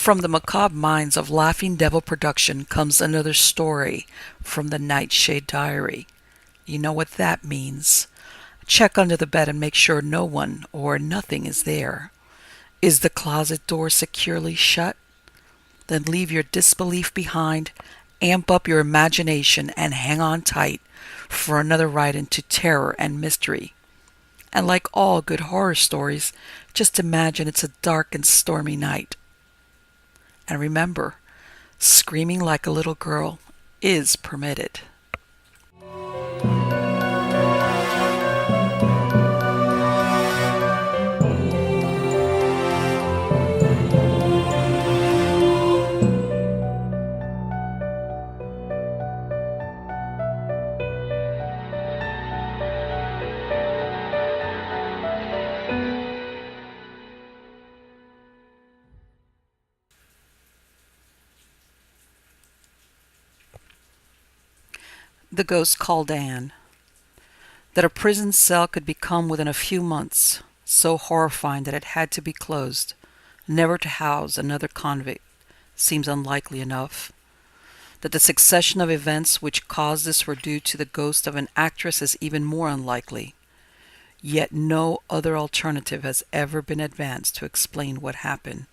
From the macabre minds of Laughing Devil Production comes another story from the Nightshade Diary. You know what that means. Check under the bed and make sure no one or nothing is there. Is the closet door securely shut? Then leave your disbelief behind, amp up your imagination, and hang on tight for another ride into terror and mystery. And like all good horror stories, just imagine it's a dark and stormy night. And remember, screaming like a little girl is permitted. The ghost called Anne. That a prison cell could become within a few months so horrifying that it had to be closed, never to house another convict, seems unlikely enough. That the succession of events which caused this were due to the ghost of an actress is even more unlikely. Yet no other alternative has ever been advanced to explain what happened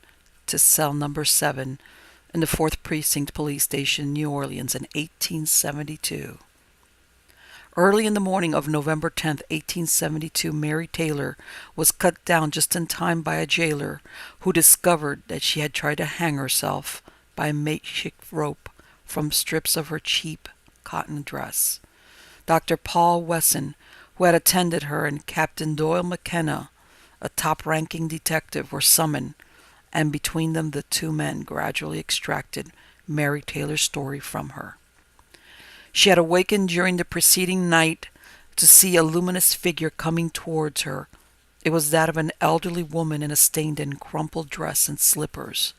to cell number 7 in the 4th Precinct Police Station, New Orleans in 1872. Early in the morning of November 10, 1872, Mary Taylor was cut down just in time by a jailer who discovered that she had tried to hang herself by a makeshift rope from strips of her cheap cotton dress. Dr. Paul Wesson, who had attended her, and Captain Doyle McKenna, a top-ranking detective, were summoned, and between them the two men gradually extracted Mary Taylor's story from her. She had awakened during the preceding night to see a luminous figure coming towards her. It was that of an elderly woman in a stained and crumpled dress and slippers.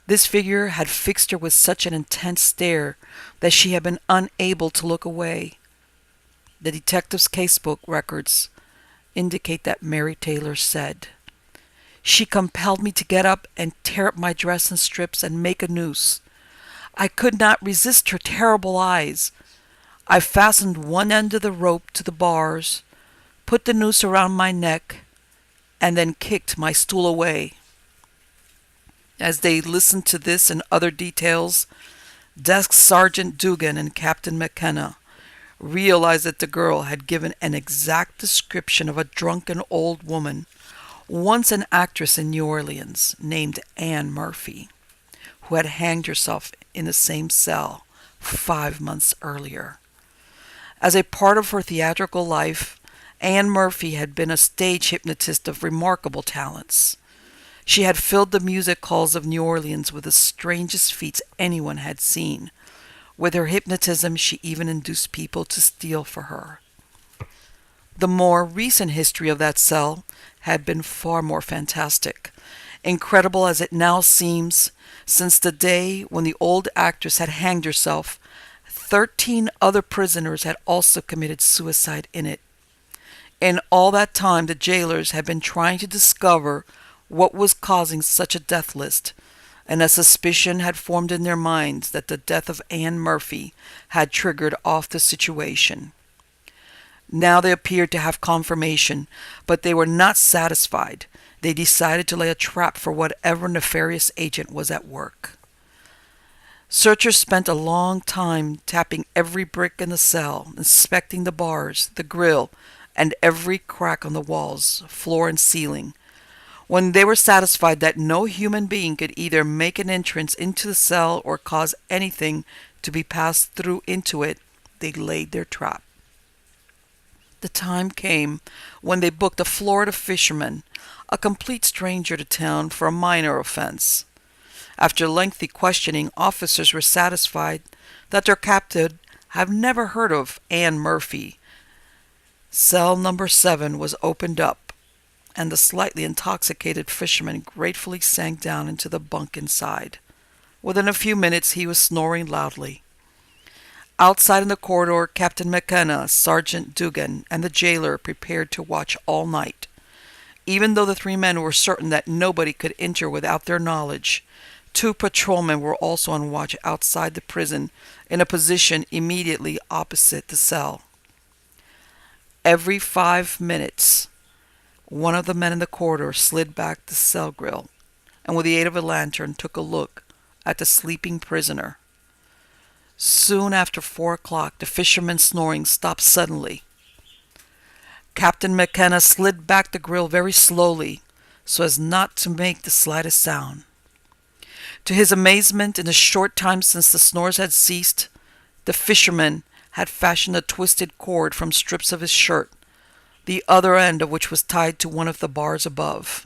This figure had fixed her with such an intense stare that she had been unable to look away. The detective's casebook records indicate that Mary Taylor said, "She compelled me to get up and tear up my dress in strips and make a noose. I could not resist her terrible eyes. I fastened one end of the rope to the bars, put the noose around my neck, and then kicked my stool away." As they listened to this and other details, Desk Sergeant Dugan and Captain McKenna realized that the girl had given an exact description of a drunken old woman, once an actress in New Orleans, named Anne Murphy, who had hanged herself in the same cell 5 months earlier. As a part of her theatrical life, Anne Murphy had been a stage hypnotist of remarkable talents. She had filled the music halls of New Orleans with the strangest feats anyone had seen. With her hypnotism, she even induced people to steal for her. The more recent history of that cell had been far more fantastic, incredible as it now seems. Since the day when the old actress had hanged herself, 13 other prisoners had also committed suicide in it. In all that time, the jailers had been trying to discover what was causing such a death list, and a suspicion had formed in their minds that the death of Anne Murphy had triggered off the situation. Now they appeared to have confirmation, but they were not satisfied. They decided to lay a trap for whatever nefarious agent was at work. Searchers spent a long time tapping every brick in the cell, inspecting the bars, the grill, and every crack on the walls, floor, and ceiling. When they were satisfied that no human being could either make an entrance into the cell or cause anything to be passed through into it, they laid their trap. The time came when they booked a Florida fisherman, a complete stranger to town, for a minor offense. After lengthy questioning, officers were satisfied that their captive had never heard of Anne Murphy. Cell number 7 was opened up, and the slightly intoxicated fisherman gratefully sank down into the bunk inside. Within a few minutes, he was snoring loudly. Outside in the corridor, Captain McKenna, Sergeant Dugan, and the jailer prepared to watch all night. Even though the 3 men were certain that nobody could enter without their knowledge, Two patrolmen were also on watch outside the prison in a position immediately opposite the cell. Every 5 minutes, one of the men in the corridor slid back the cell grill and with the aid of a lantern took a look at the sleeping prisoner. Soon after 4 o'clock, the fisherman's snoring stopped suddenly. Captain McKenna slid back the grill very slowly so as not to make the slightest sound. To his amazement, in the short time since the snores had ceased, the fisherman had fashioned a twisted cord from strips of his shirt, the other end of which was tied to one of the bars above.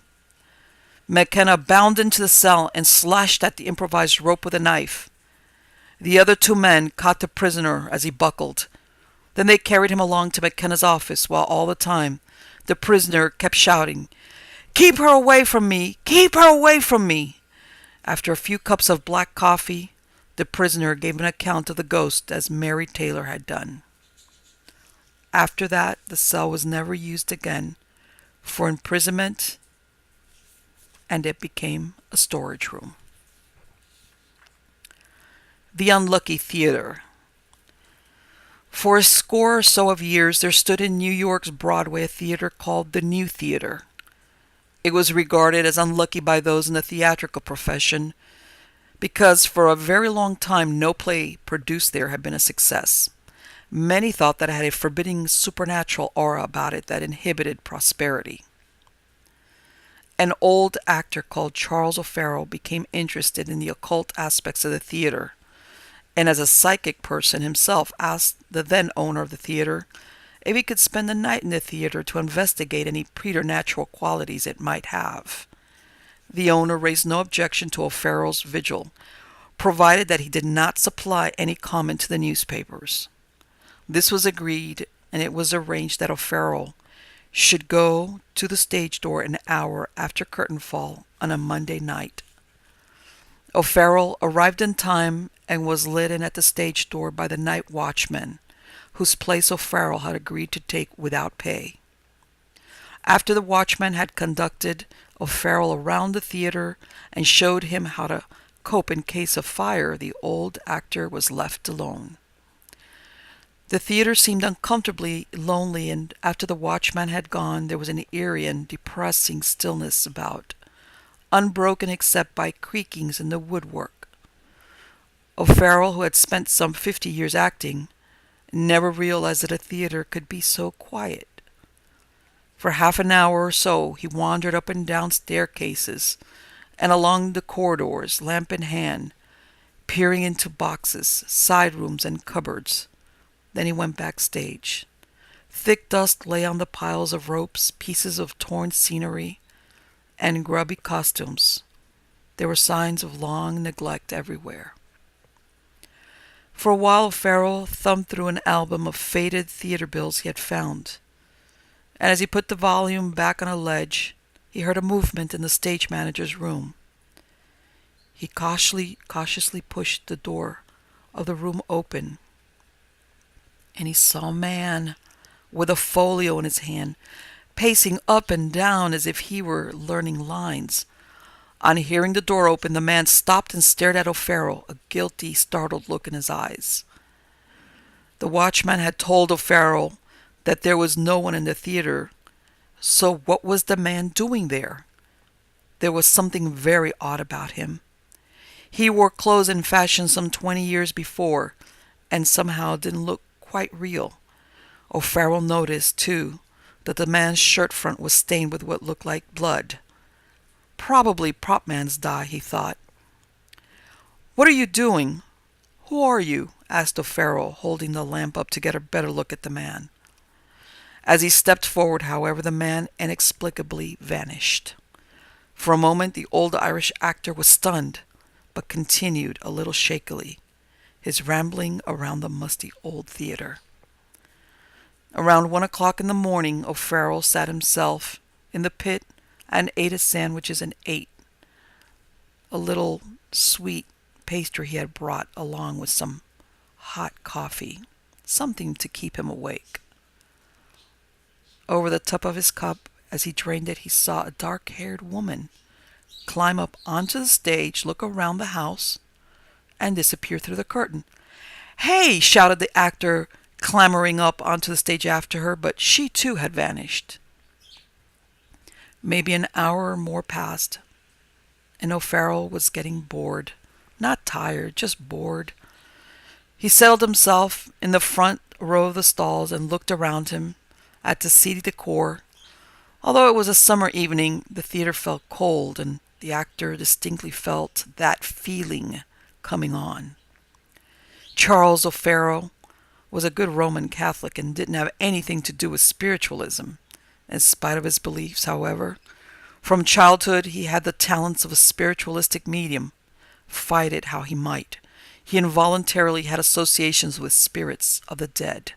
McKenna bounded into the cell and slashed at the improvised rope with a knife. The other two men caught the prisoner as he buckled. Then they carried him along to McKenna's office, while all the time the prisoner kept shouting, "Keep her away from me! Keep her away from me!" After a few cups of black coffee, the prisoner gave an account of the ghost as Mary Taylor had done. After that, the cell was never used again for imprisonment, and it became a storage room. The Unlucky Theater. For a score or so of years, there stood in New York's Broadway a theater called the New Theater. It was regarded as unlucky by those in the theatrical profession because for a very long time no play produced there had been a success. Many thought that it had a forbidding supernatural aura about it that inhibited prosperity. An old actor called Charles O'Farrell became interested in the occult aspects of the theater, and as a psychic person himself asked the then owner of the theater if he could spend the night in the theater to investigate any preternatural qualities it might have. The owner raised no objection to O'Farrell's vigil, provided that he did not supply any comment to the newspapers. This was agreed, and it was arranged that O'Farrell should go to the stage door an hour after curtain fall on a Monday night. O'Farrell arrived in time and was let in at the stage door by the night watchman, whose place O'Farrell had agreed to take without pay. After the watchman had conducted O'Farrell around the theater and showed him how to cope in case of fire, the old actor was left alone. The theater seemed uncomfortably lonely, and after the watchman had gone, there was an eerie and depressing stillness about, unbroken except by creakings in the woodwork. O'Farrell, who had spent some 50 years acting, never realized that a theater could be so quiet. For half an hour or so he wandered up and down staircases and along the corridors, lamp in hand, peering into boxes, side rooms, and cupboards. Then he went backstage. Thick dust lay on the piles of ropes, pieces of torn scenery, and grubby costumes. There were signs of long neglect everywhere. For a while, O'Farrell thumbed through an album of faded theater bills he had found, and as he put the volume back on a ledge, he heard a movement in the stage manager's room. He cautiously pushed the door of the room open, and he saw a man with a folio in his hand, pacing up and down as if he were learning lines. On hearing the door open, the man stopped and stared at O'Farrell, a guilty, startled look in his eyes. The watchman had told O'Farrell that there was no one in the theater, so what was the man doing there? There was something very odd about him. He wore clothes in fashion some 20 years before, and somehow didn't look quite real. O'Farrell noticed, too, that the man's shirt front was stained with what looked like blood. Probably prop man's dye, he thought. "What are you doing? Who are you?" asked O'Farrell, holding the lamp up to get a better look at the man. As he stepped forward, however, the man inexplicably vanished. For a moment the old Irish actor was stunned, but continued a little shakily his rambling around the musty old theater. Around 1 o'clock in the morning, O'Farrell sat himself in the pit and ate his sandwiches and ate a little sweet pastry he had brought along with some hot coffee, something to keep him awake. Over the top of his cup, as he drained it, he saw a dark-haired woman climb up onto the stage, look around the house, and disappear through the curtain. "Hey!" shouted the actor, clambering up onto the stage after her, but she too had vanished. Maybe an hour or more passed, and O'Farrell was getting bored. Not tired, just bored. He settled himself in the front row of the stalls and looked around him at the seedy decor. Although it was a summer evening, the theater felt cold, and the actor distinctly felt that feeling coming on. Charles O'Farrell was a good Roman Catholic and didn't have anything to do with spiritualism. In spite of his beliefs, however, from childhood he had the talents of a spiritualistic medium. Fight it how he might, he involuntarily had associations with spirits of the dead.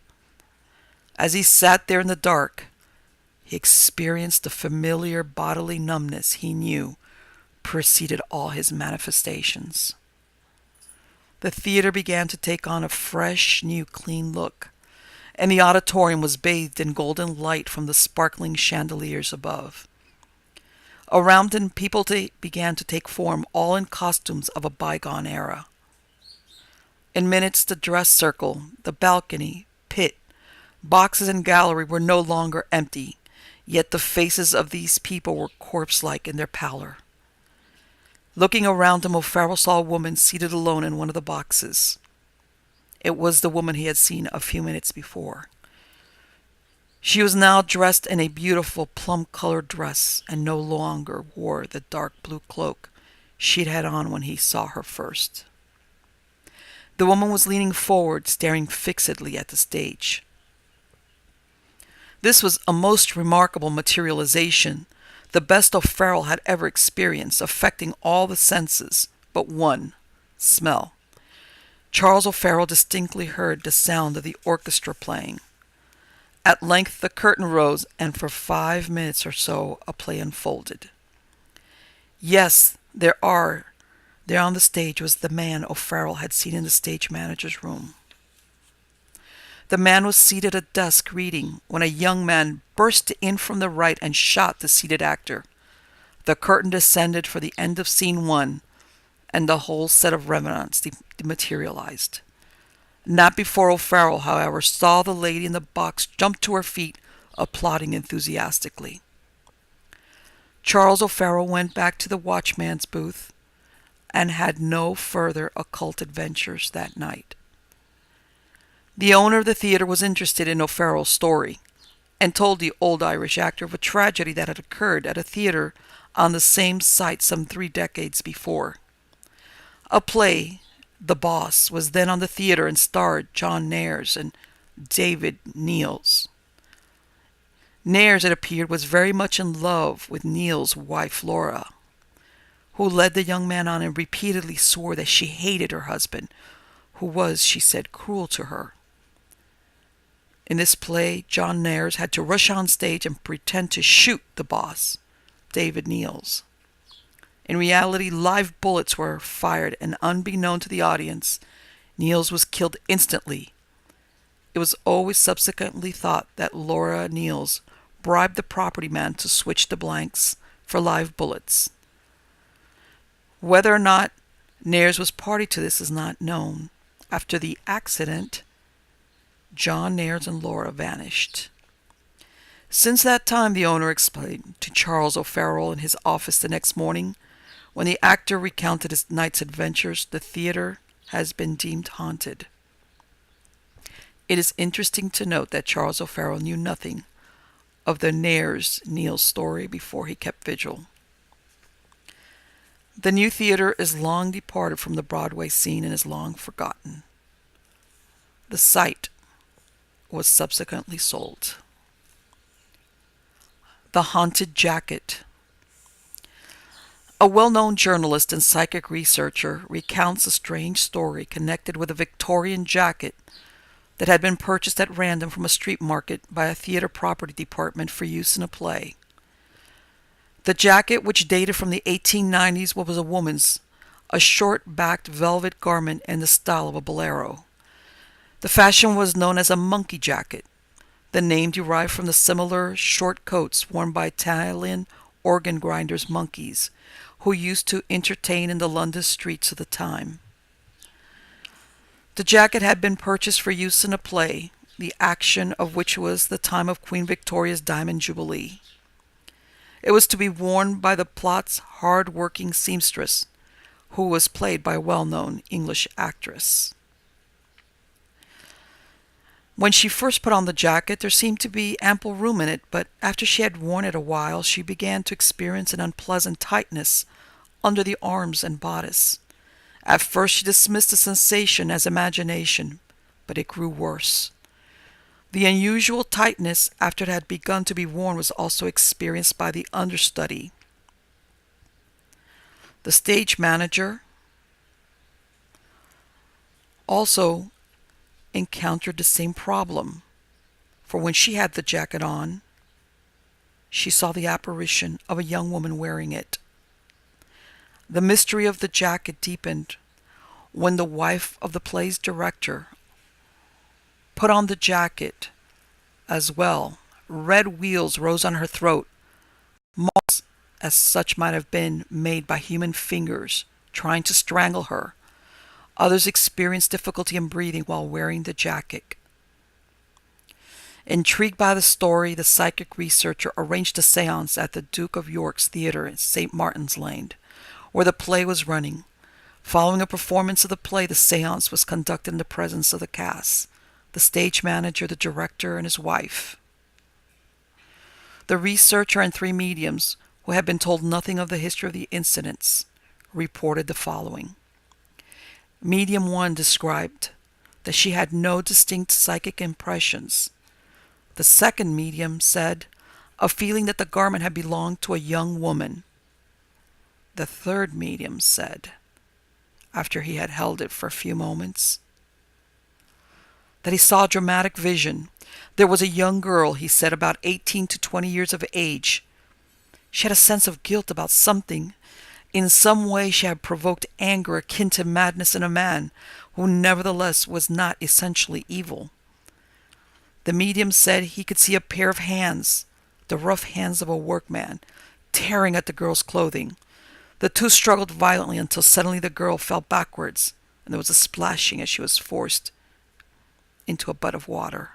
As he sat there in the dark, he experienced the familiar bodily numbness he knew preceded all his manifestations. The theater began to take on a fresh, new, clean look, and the auditorium was bathed in golden light from the sparkling chandeliers above. Around him, people began to take form, all in costumes of a bygone era. In minutes, the dress circle, the balcony, pit, boxes, and gallery were no longer empty, yet the faces of these people were corpse-like in their pallor. Looking around him, O'Farrell saw a woman seated alone in one of the boxes. It was the woman he had seen a few minutes before. She was now dressed in a beautiful plum-colored dress and no longer wore the dark blue cloak she'd had on when he saw her first. The woman was leaning forward, staring fixedly at the stage. This was a most remarkable materialization, the best O'Farrell had ever experienced, affecting all the senses but one, smell. Charles O'Farrell distinctly heard the sound of the orchestra playing. At length the curtain rose, and for 5 minutes or so a play unfolded. Yes, there on the stage was the man O'Farrell had seen in the stage manager's room. The man was seated at a desk reading when a young man burst in from the right and shot the seated actor. The curtain descended for the end of scene 1, and the whole set of revenants dematerialized. Not before O'Farrell, however, saw the lady in the box jump to her feet, applauding enthusiastically. Charles O'Farrell went back to the watchman's booth and had no further occult adventures that night. The owner of the theater was interested in O'Farrell's story and told the old Irish actor of a tragedy that had occurred at a theater on the same site some 3 decades before. A play, The Boss, was then on the theater and starred John Nares and David Niels. Nares, it appeared, was very much in love with Niels' wife Laura, who led the young man on and repeatedly swore that she hated her husband, who was, she said, cruel to her. In this play, John Nares had to rush on stage and pretend to shoot the boss, David Niels. In reality, live bullets were fired, and unbeknown to the audience, Niels was killed instantly. It was always subsequently thought that Laura Niels bribed the property man to switch the blanks for live bullets. Whether or not Nares was party to this is not known. After the accident, John Nares and Laura vanished. Since that time, the owner explained to Charles O'Farrell in his office the next morning, when the actor recounted his night's adventures, the theater has been deemed haunted. It is interesting to note that Charles O'Farrell knew nothing of the Nares-Niels story before he kept vigil. The new theater is long departed from the Broadway scene and is long forgotten. The site was subsequently sold. The Haunted Jacket. A well-known journalist and psychic researcher recounts a strange story connected with a Victorian jacket that had been purchased at random from a street market by a theater property department for use in a play. The jacket, which dated from the 1890s, was a woman's, a short-backed velvet garment in the style of a bolero. The fashion was known as a monkey jacket. The name derived from the similar short coats worn by Italian organ grinders' monkeys, who used to entertain in the London streets of the time. The jacket had been purchased for use in a play, the action of which was the time of Queen Victoria's Diamond Jubilee. It was to be worn by the plot's hard-working seamstress, who was played by a well-known English actress. When she first put on the jacket, there seemed to be ample room in it, but after she had worn it a while, she began to experience an unpleasant tightness under the arms and bodice. At first she dismissed the sensation as imagination, but it grew worse. The unusual tightness after it had begun to be worn was also experienced by the understudy. The stage manager also encountered the same problem, for when she had the jacket on, she saw the apparition of a young woman wearing it. The mystery of the jacket deepened when the wife of the play's director put on the jacket as well. Red wheals rose on her throat, marks as such might have been made by human fingers trying to strangle her. Others experienced difficulty in breathing while wearing the jacket. Intrigued by the story, the psychic researcher arranged a séance at the Duke of York's Theatre in St. Martin's Lane, where the play was running. Following a performance of the play, the séance was conducted in the presence of the cast, the stage manager, the director, and his wife. The researcher and 3 mediums, who had been told nothing of the history of the incidents, reported the following. Medium 1 described that she had no distinct psychic impressions. The second medium said a feeling that the garment had belonged to a young woman. The third medium said, after he had held it for a few moments, that he saw a dramatic vision. There was a young girl, he said, about 18 to 20 years of age. She had a sense of guilt about something. In some way she had provoked anger akin to madness in a man who nevertheless was not essentially evil. The medium said he could see a pair of hands, the rough hands of a workman, tearing at the girl's clothing. The two struggled violently until suddenly the girl fell backwards, and there was a splashing as she was forced into a butt of water.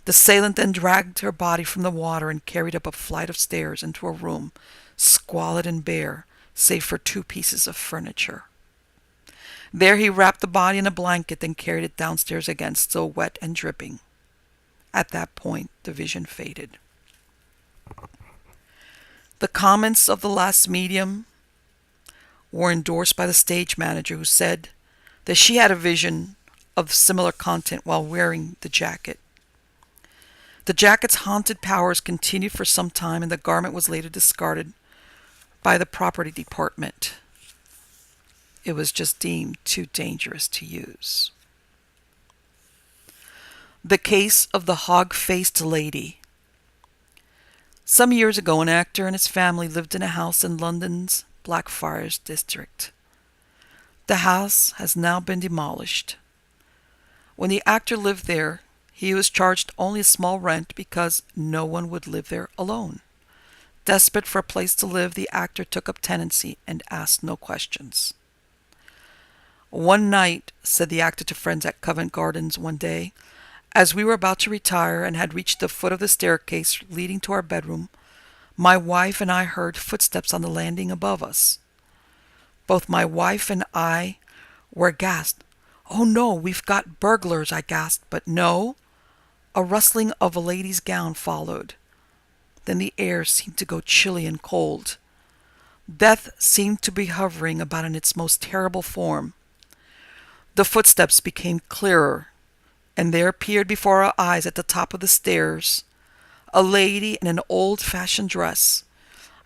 The assailant then dragged her body from the water and carried up a flight of stairs into a room, squalid and bare, save for 2 pieces of furniture. There he wrapped the body in a blanket and carried it downstairs again, still wet and dripping. At that point, the vision faded. The comments of the last medium were endorsed by the stage manager, who said that she had a vision of similar content while wearing the jacket. The jacket's haunted powers continued for some time, and the garment was later discarded by the property department. It was just deemed too dangerous to use. The case of the hog-faced lady. Some years ago, an actor and his family lived in a house in London's Blackfriars district. The house has now been demolished. When the actor lived there, he was charged only a small rent because no one would live there alone. Desperate for a place to live, the actor took up tenancy and asked no questions. One night, said the actor to friends at Covent Gardens one day, as we were about to retire and had reached the foot of the staircase leading to our bedroom, my wife and I heard footsteps on the landing above us. Both my wife and I were aghast. "Oh no, we've got burglars," I gasped, but no. A rustling of a lady's gown followed. Then the air seemed to go chilly and cold. Death seemed to be hovering about in its most terrible form. The footsteps became clearer, and there appeared before our eyes at the top of the stairs a lady in an old-fashioned dress,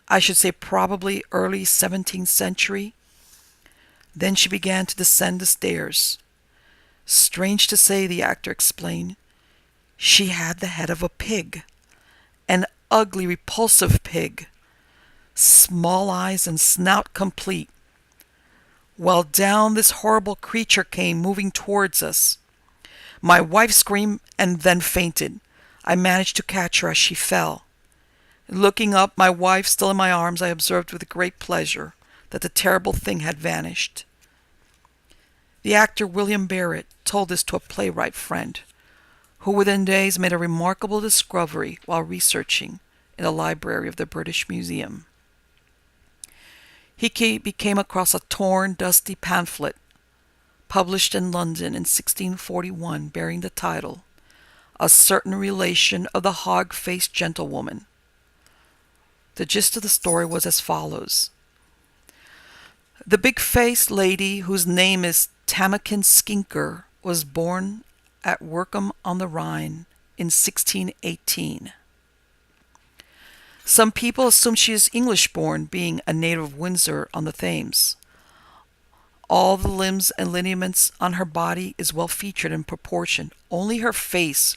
I should say probably early 17th century. Then she began to descend the stairs. Strange to say, the actor explained, she had the head of a pig, an ugly, repulsive pig, small eyes and snout complete. While down this horrible creature came, moving towards us. My wife screamed and then fainted. I managed to catch her as she fell. Looking up, my wife still in my arms, I observed with great pleasure that the terrible thing had vanished. The actor William Barrett told this to a playwright friend, who within days made a remarkable discovery while researching in the library of the British Museum. He came across a torn, dusty pamphlet published in London in 1641 bearing the title, A Certain Relation of the Hog-Faced Gentlewoman. The gist of the story was as follows. The big-faced lady, whose name is Tammakin Skinker, was born at Workham on the Rhine in 1618. Some people assume she is English-born, being a native of Windsor on the Thames. All the limbs and lineaments on her body is well featured in proportion. Only her face,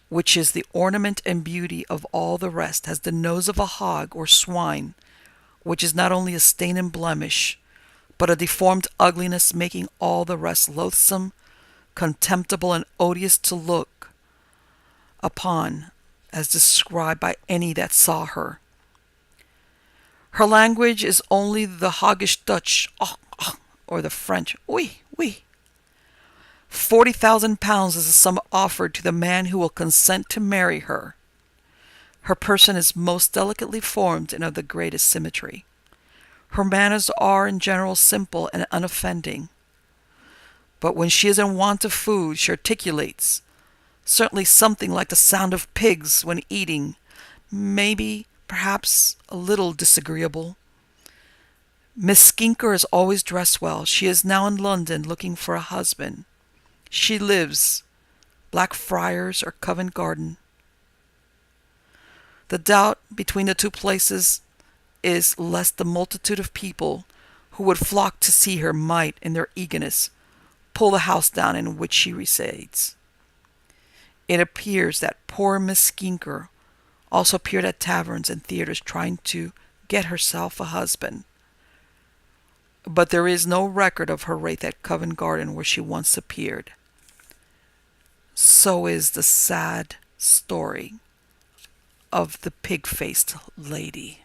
which is the ornament and beauty of all the rest, has the nose of a hog or swine, which is not only a stain and blemish, but a deformed ugliness, making all the rest loathsome, contemptible, and odious to look upon, as described by any that saw her. Her language is only the hoggish Dutch, or the French, oui, oui. 40,000 pounds is the sum offered to the man who will consent to marry her. Her person is most delicately formed and of the greatest symmetry. Her manners are in general simple and unoffending. But when she is in want of food, she articulates, certainly something like the sound of pigs when eating, maybe, perhaps, a little disagreeable. Miss Skinker is always dressed well. She is now in London looking for a husband. She lives, Blackfriars or Covent Garden. The doubt between the two places is lest the multitude of people who would flock to see her might, in their eagerness, pull the house down in which she resides. It appears that poor Miss Skinker also appeared at taverns and theaters trying to get herself a husband. But there is no record of her wraith at Covent Garden where she once appeared. So is the sad story of the pig-faced lady.